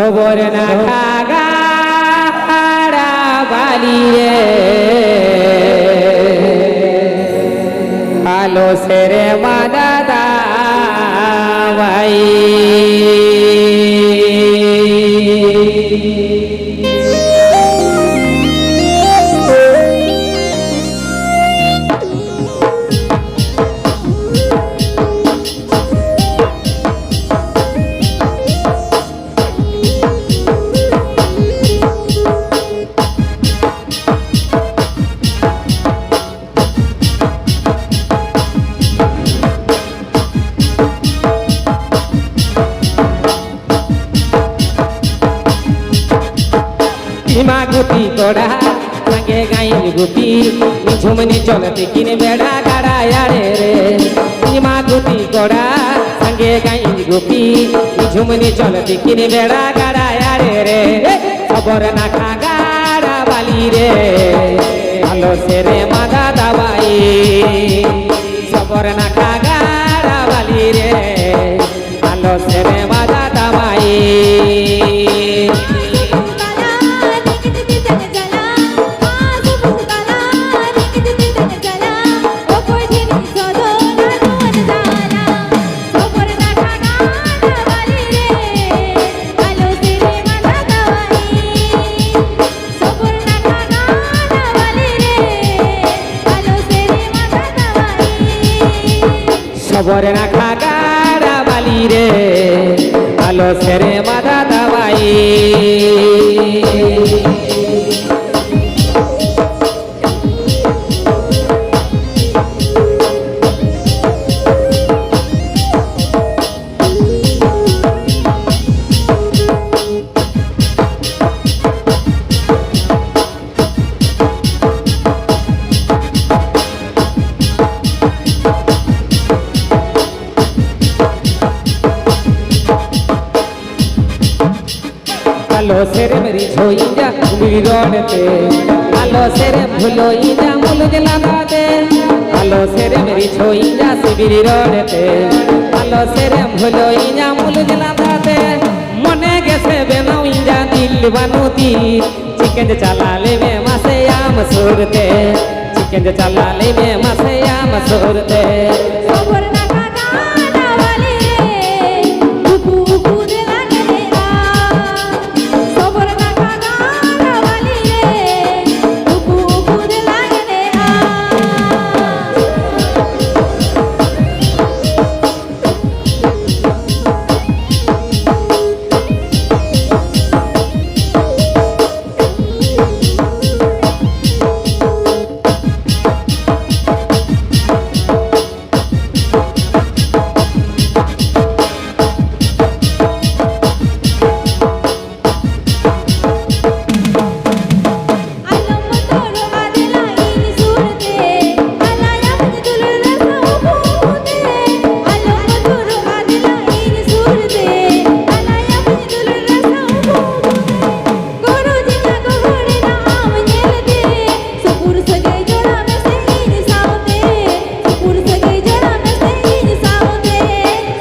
সবর না খাগাড়া বালি রে আলো সেরে মাদাদা ভাই মা গতি কড়া সঙ্গে গাইল গতি ঝুমনি চলতে কিনে বেড়া গাড়া আরে রে মা গতি কড়া সঙ্গে গাইল গতি ঝুমনি চলতে কিনে বেড়া গাড়া আরে রে খবর না খাগাড়া বালি রে ভালো সেরে মাদা দাবাই খবর না খাগাড়া বালি রে ভালো সেরে মাদা দাবাই খবর না খাগাড়া বালি রে আলো সেরে মাদা দাবাই আলো সেরে মেরি ছোই যা মুলি রোডতে আলো সেরে ভুলোই যা মুল জেলাতে আলো সেরে মেরি ছোই যা শিবিরি রোডতে আলো সেরে ভুলোই যা মুল জেলাতে মনে গেছে বেনাউই যা দিল বানুতি চিকেন চালালে মে মাসে আম সুরতে চিকেন চালালে মে মাসে আম সুরতে খবর না খাগাড়া বালি রে উকু উকু দে লাগে রে খবর না খাগাড়া বালি রে উকু উকু দে লাগে রে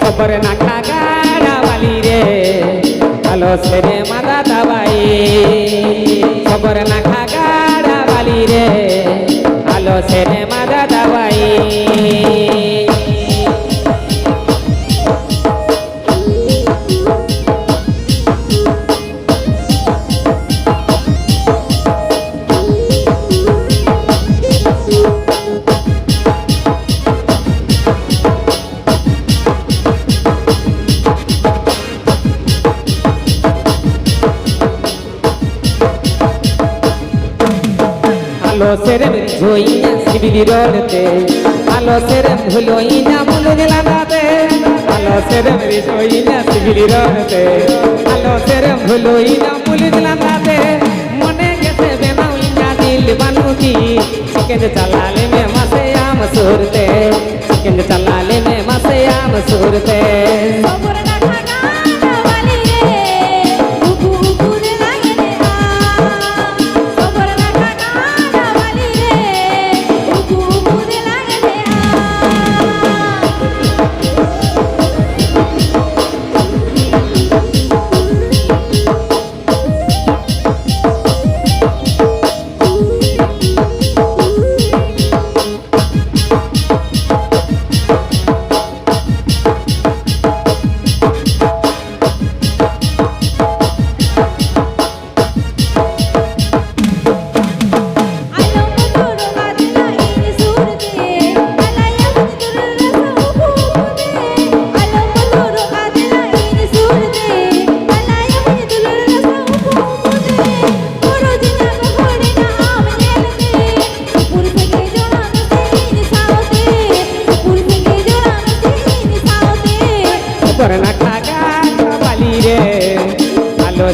খবর না খাগাড়া বালি রে আলো সেরে মাদা দাবাই খবর না খাগাড়া বালি রে আলো সেরে মাদা দাবাই আলো সেরে মেরি ছোই যা শিবিরি রোডতে আলো সেরে ভুলোই যা মুল জেলাতে আলো সেরে মেরি ছোই যা শিবিরি রোডতে আলো সেরে ভুলোই যা মুল জেলাতে মনে গেছে বেনাউই যা দিল বানুতি চিকেন চালালে মে মাসে আম সুরতে চিকেন চালালে মে মাসে আম সুরতে খবর না খাগাড়া বালি রে উকু উকু দে লাগে রে খবর না খাগাড়া বালি রে উকু উকু দে লাগে রে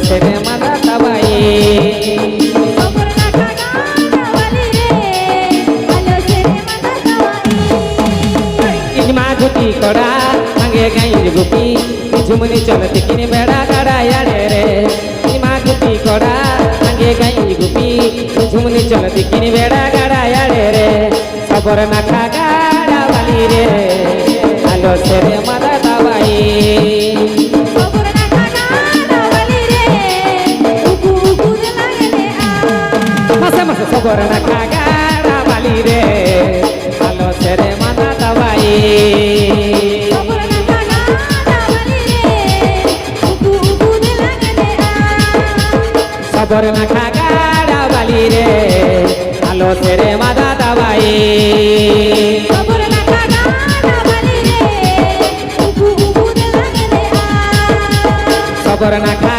সেরে মাদা তাবাই খবর রাখা গানাওয়ালি রে আলো সেরে মাথা দাওয়াই ইমা গুটি কড়া ভাঙে গাইর গুপি ঝুমনি চলতে কিনে বেড়া গাড়া আড়ে রে ইমা গুটি কড়া ভাঙে গাইর গুপি ঝুমনি চলতে কিনে বেড়া গাড়া আড়ে রে সবর না খা গাড়া বালি রে আলো সেরে মাদা তাবাই খবর রাখা গানাওয়ালি রে উকু উকু রে লাগে রে মাসে মাসে সবর না খা গাড়া বালি রে আলো সেরে মাদা তাবাই খবর রাখা গানাওয়ালি রে উকু উকু রে লাগে রে সবর না খা গাড়া বালি রে আলো সেরে মাদা তাবাই খবর রাখা গানাওয়ালি রে উকু উকু রে লাগে রে সবর না খা